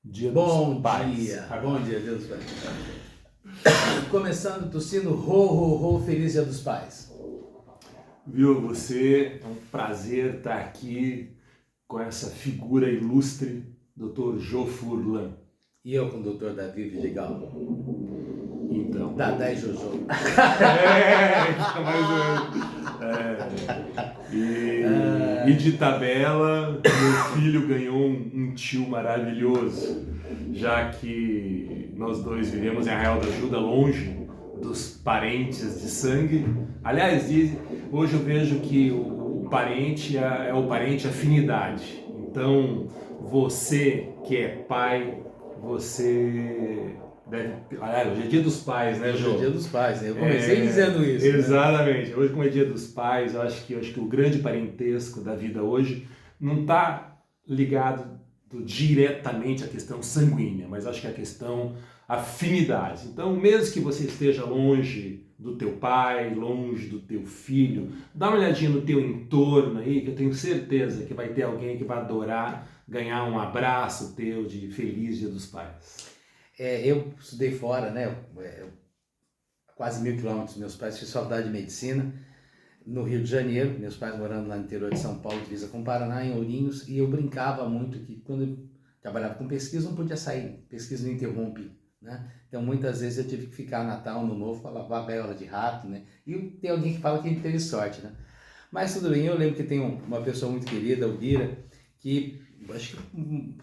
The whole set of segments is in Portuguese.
Dia Bom dos Pais. dia, bom dia, Dia dos Pais. Começando tossindo, ho, feliz Dia dos Pais. Viu, você, é um prazer estar aqui com essa figura ilustre, Dr. Jô Furlan. E eu com o Dr. Davi Vidigal. Então. Dadá e Jojo. Mais ou menos. E de tabela, meu filho ganhou um tio maravilhoso, já que nós dois vivemos em Arraial da Ajuda, longe dos parentes de sangue. Aliás, hoje eu vejo que o parente é o parente afinidade. Então, você que é pai, você deve... Hoje é Dia dos Pais, né, Jô? Hoje é Dia dos Pais, né? Eu comecei dizendo isso. Exatamente. Né? Hoje, como é Dia dos Pais, eu acho que o grande parentesco da vida hoje não está ligado diretamente à questão sanguínea, mas acho que é a questão afinidade. Então, mesmo que você esteja longe do teu pai, longe do teu filho, dá uma olhadinha no teu entorno aí, que eu tenho certeza que vai ter alguém que vai adorar ganhar um abraço teu de Feliz Dia dos Pais. Eu estudei fora, né? Quase 1.000 quilômetros, meus pais, fiz faculdade de medicina no Rio de Janeiro, meus pais morando lá no interior de São Paulo, divisa com o Paraná, em Ourinhos, e eu brincava muito que quando eu trabalhava com pesquisa não podia sair, pesquisa não interrompe, né? Então muitas vezes eu tive que ficar Natal, Ano Novo, para lavar gaiola de rato, né? E tem alguém que fala que a gente teve sorte, né? Mas tudo bem, eu lembro que tem uma pessoa muito querida, o Guira, que acho que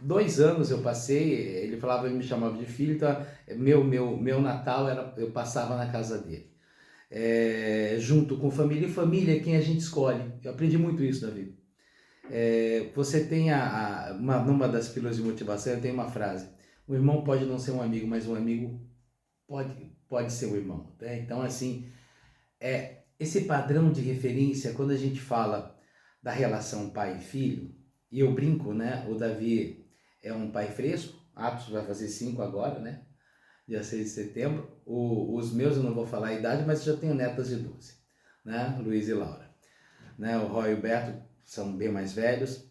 2 anos eu passei, ele falava, ele me chamava de filho, então meu Natal eu passava na casa dele. Junto com família, e família é quem a gente escolhe. Eu aprendi muito isso, Davi. Você tem numa das pílulas de motivação, tem uma frase: o irmão pode não ser um amigo, mas um amigo pode ser um irmão. Né? Então, assim, esse padrão de referência, quando a gente fala da relação pai e filho, e eu brinco, né? O Davi é um pai fresco, Atos vai fazer 5 agora, né? Dia 6 de setembro. Os meus eu não vou falar a idade, mas já tenho netas de 12, né? Luiz e Laura. Né? O Roy e o Beto são bem mais velhos,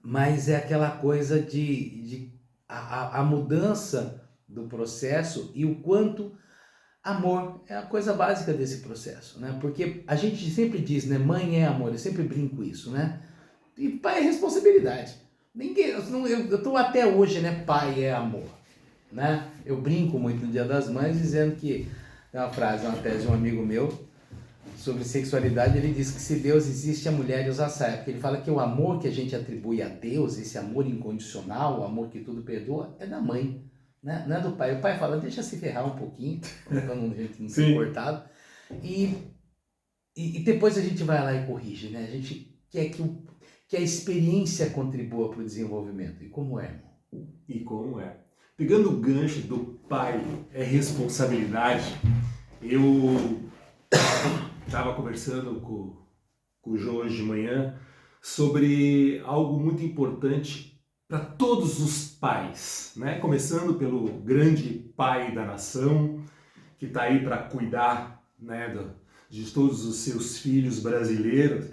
mas é aquela coisa de a mudança do processo e o quanto amor é a coisa básica desse processo, né? Porque a gente sempre diz, né? Mãe é amor, eu sempre brinco isso, né? E pai é responsabilidade. Eu tô até hoje, né? Pai é amor. Né? Eu brinco muito no Dia das Mães dizendo que tem uma frase, uma tese de um amigo meu sobre sexualidade. Ele diz que se Deus existe, a mulher usa a saia, porque ele fala que o amor que a gente atribui a Deus, esse amor incondicional, o amor que tudo perdoa, é da mãe, né? Não é do pai. O pai fala, deixa se ferrar um pouquinho para a gente não ser cortado, e depois a gente vai lá e corrige, né? A gente quer que a experiência contribua para o desenvolvimento. E como é, irmão? E como é? Pegando o gancho do pai é responsabilidade, eu estava conversando com o Jô hoje de manhã sobre algo muito importante para todos os pais, né? Começando pelo grande pai da nação, que está aí para cuidar, né, de todos os seus filhos brasileiros.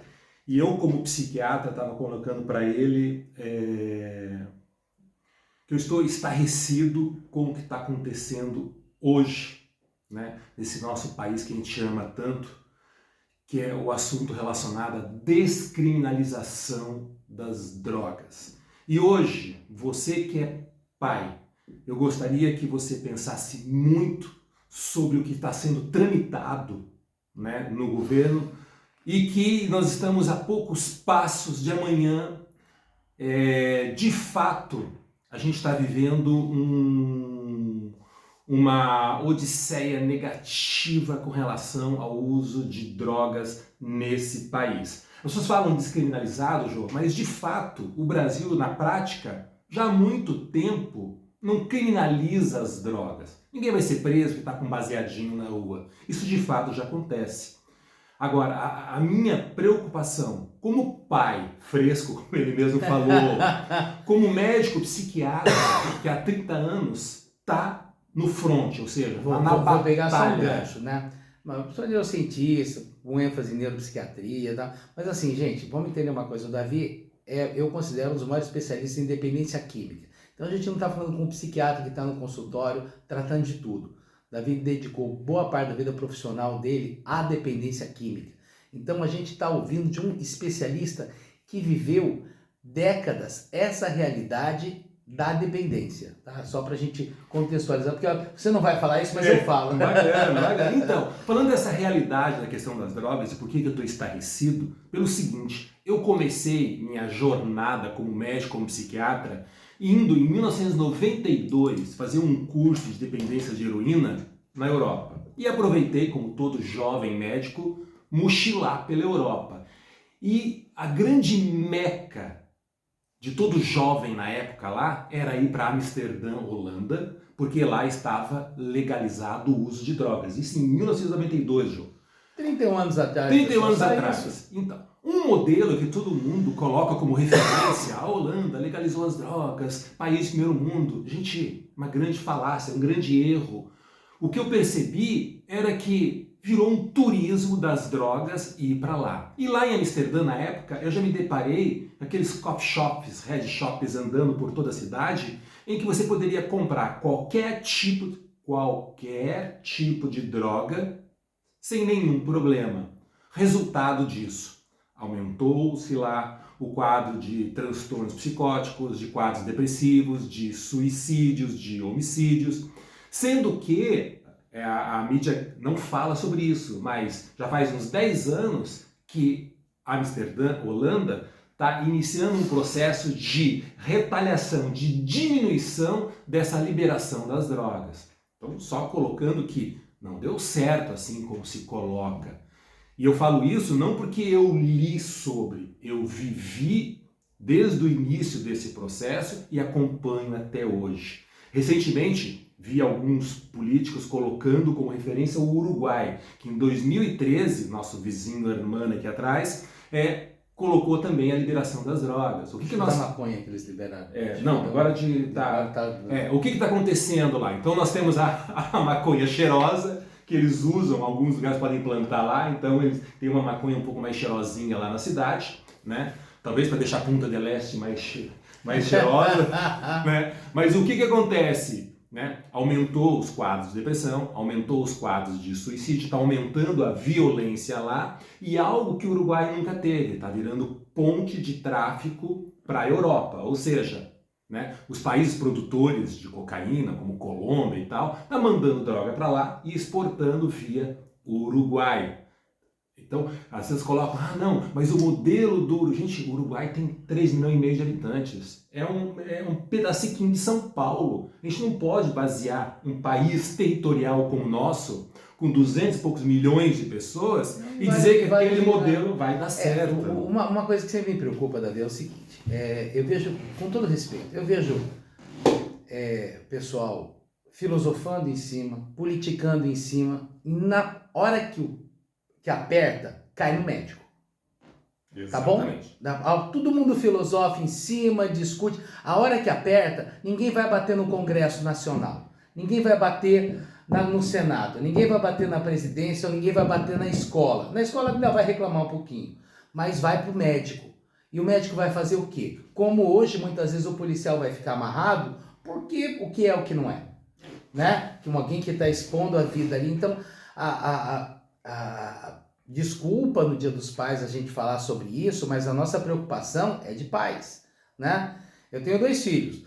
E eu, como psiquiatra, estava colocando para ele... que eu estou estarrecido com o que está acontecendo hoje, né, nesse nosso país que a gente ama tanto, que é o assunto relacionado à descriminalização das drogas. E hoje, você que é pai, eu gostaria que você pensasse muito sobre o que está sendo tramitado, né, no governo, e que nós estamos a poucos passos de amanhã, de fato, a gente está vivendo uma odisseia negativa com relação ao uso de drogas nesse país. As pessoas falam descriminalizado, Jô, mas de fato o Brasil, na prática, já há muito tempo não criminaliza as drogas. Ninguém vai ser preso que está com um baseadinho na rua. Isso de fato já acontece. Agora, a minha preocupação, como pai fresco, como ele mesmo falou, como médico psiquiatra que há 30 anos está no front, ou seja, vou pegar só um gancho, né? Eu sou neurocientista, com ênfase em neuropsiquiatria, tá? Mas assim, gente, vamos entender uma coisa, o Davi, eu considero um dos maiores especialistas em dependência química. Então a gente não está falando com um psiquiatra que está no consultório tratando de tudo. Davi dedicou boa parte da vida profissional dele à dependência química. Então a gente está ouvindo de um especialista que viveu décadas essa realidade da dependência, tá? Só para a gente contextualizar, porque você não vai falar isso, mas eu falo. Bacana. Então, falando dessa realidade da questão das drogas e por que eu estou estarrecido, pelo seguinte, eu comecei minha jornada como médico, como psiquiatra, indo em 1992 fazer um curso de dependência de heroína na Europa. E aproveitei, como todo jovem médico, mochilar pela Europa. E a grande meca de todo jovem na época lá era ir para Amsterdã, Holanda, porque lá estava legalizado o uso de drogas. Isso em 1992, Jô. 31 anos atrás. 31 anos atrás. Então, um modelo que todo mundo coloca como referência, a Holanda legalizou as drogas, país de primeiro mundo. Gente, uma grande falácia, um grande erro. O que eu percebi era que virou um turismo das drogas ir para lá. E lá em Amsterdã, na época, eu já me deparei com aqueles coffee shops, head shops andando por toda a cidade, em que você poderia comprar qualquer tipo de droga sem nenhum problema. Resultado disso, aumentou-se lá o quadro de transtornos psicóticos, de quadros depressivos, de suicídios, de homicídios, sendo que a mídia não fala sobre isso, mas já faz uns 10 anos que Amsterdã, Holanda, está iniciando um processo de retaliação, de diminuição dessa liberação das drogas. Então, só colocando que não deu certo assim como se coloca. E eu falo isso não porque eu li sobre, eu vivi desde o início desse processo e acompanho até hoje. Recentemente, vi alguns políticos colocando como referência o Uruguai, que em 2013, nosso vizinho hermano aqui atrás, colocou também a liberação das drogas. O que nós... Da maconha que eles liberaram. O que está acontecendo lá? Então nós temos a maconha cheirosa, que eles usam, alguns lugares podem plantar lá, então eles têm uma maconha um pouco mais cheirosinha lá na cidade, né? Talvez para deixar a Punta del Este mais cheirosa, né? Mas o que acontece? Né? Aumentou os quadros de depressão, aumentou os quadros de suicídio, está aumentando a violência lá, e algo que o Uruguai nunca teve, está virando ponte de tráfico para a Europa, ou seja, né, os países produtores de cocaína, como Colômbia e tal, estão mandando droga para lá e exportando via Uruguai. Então, às vezes colocam, não, mas o modelo do... Gente, o Uruguai tem 3,5 milhões de habitantes. É um pedacinho de São Paulo. A gente não pode basear um país territorial como o nosso, com 200 e poucos milhões de pessoas, e dizer que aquele modelo vai dar certo. Uma coisa que sempre me preocupa, Davi, é o seguinte. Eu vejo, com todo respeito, eu vejo pessoal filosofando em cima, politicando em cima, e na hora que aperta, cai no médico. Exatamente. Tá bom? Todo mundo filosofa em cima, discute. A hora que aperta, ninguém vai bater no Congresso Nacional. Ninguém vai bater no Senado. Ninguém vai bater na presidência, ou ninguém vai bater na escola. Na escola ainda vai reclamar um pouquinho. Mas vai pro médico. E o médico vai fazer o quê? Como hoje, muitas vezes, o policial vai ficar amarrado, porque o que é o que não é? Né? Que alguém que está expondo a vida ali. Então, desculpa no Dia dos Pais a gente falar sobre isso, mas a nossa preocupação é de pais, né? Eu tenho 2 filhos,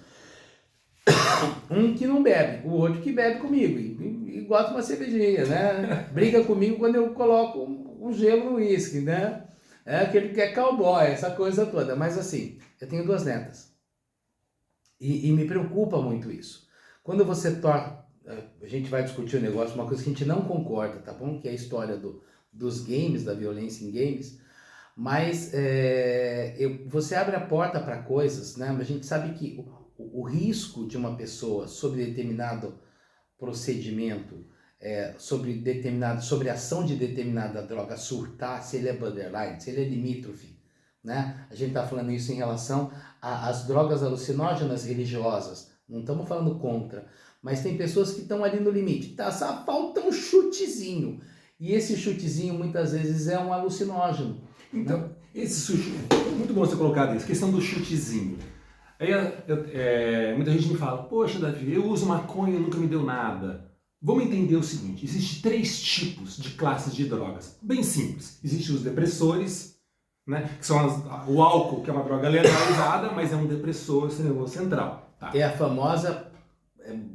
um que não bebe, o outro que bebe comigo e gosta de uma cervejinha, né? Briga comigo quando eu coloco um gelo no uísque, né? É aquele que é cowboy, essa coisa toda. Mas assim, eu tenho 2 netas e me preocupa muito isso. Quando você a gente vai discutir o negócio, uma coisa que a gente não concorda, tá bom? Que é a história dos games, da violência em games, mas você abre a porta para coisas, né? A gente sabe que o risco de uma pessoa sobre determinado procedimento, sobre a ação de determinada droga surtar, se ele é borderline, se ele é limítrofe, né? A gente está falando isso em relação às drogas alucinógenas religiosas, não estamos falando contra, mas tem pessoas que estão ali no limite, só falta um chutezinho. E esse chutezinho muitas vezes é um alucinógeno. Então, esse muito bom você colocar isso, questão do chutezinho. Aí muita gente me fala, poxa, Davi, eu uso maconha e nunca me deu nada. Vamos entender o seguinte, existem 3 tipos de classes de drogas, bem simples. Existem os depressores, né, que são o álcool, que é uma droga legalizada, mas é um depressor central. Tá? É a famosa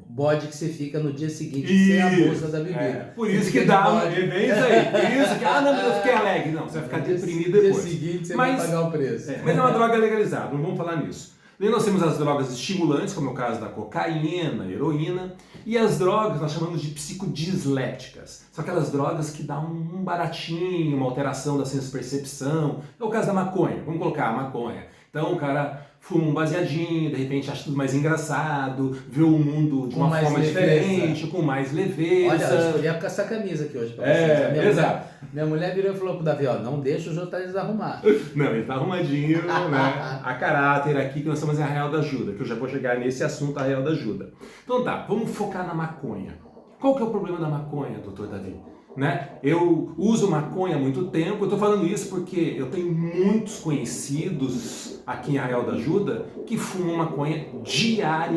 bode que você fica no dia seguinte sem a bolsa da bebida. Por isso que dá, é bem isso aí. Por isso que, não, eu fiquei alegre. Não, você vai ficar deprimido depois. No dia seguinte você vai pagar o preço. Mas é uma droga legalizada, não vamos falar nisso. Daí nós temos as drogas estimulantes, como é o caso da cocaína, heroína, e as drogas nós chamamos de psicodislépticas. São aquelas drogas que dão um baratinho, uma alteração da senso-percepção. É o caso da maconha, vamos colocar a maconha. Então o cara fuma um baseadinho, de repente acha tudo mais engraçado, vê o mundo de uma forma diferente, com mais leveza. Olha, eu escolhi com essa camisa aqui hoje pra vocês. Exato. Minha mulher virou e falou pro Davi, ó, não deixa o Jota desarrumar. Não, ele tá arrumadinho, né? A caráter aqui, que nós estamos em Arraial da Ajuda, que eu já vou chegar nesse assunto, Arraial da Ajuda. Então tá, vamos focar na maconha. Qual que é o problema da maconha, doutor Davi? Né? Eu uso maconha há muito tempo, eu estou falando isso porque eu tenho muitos conhecidos aqui em Arraial da Ajuda que fumam maconha diariamente.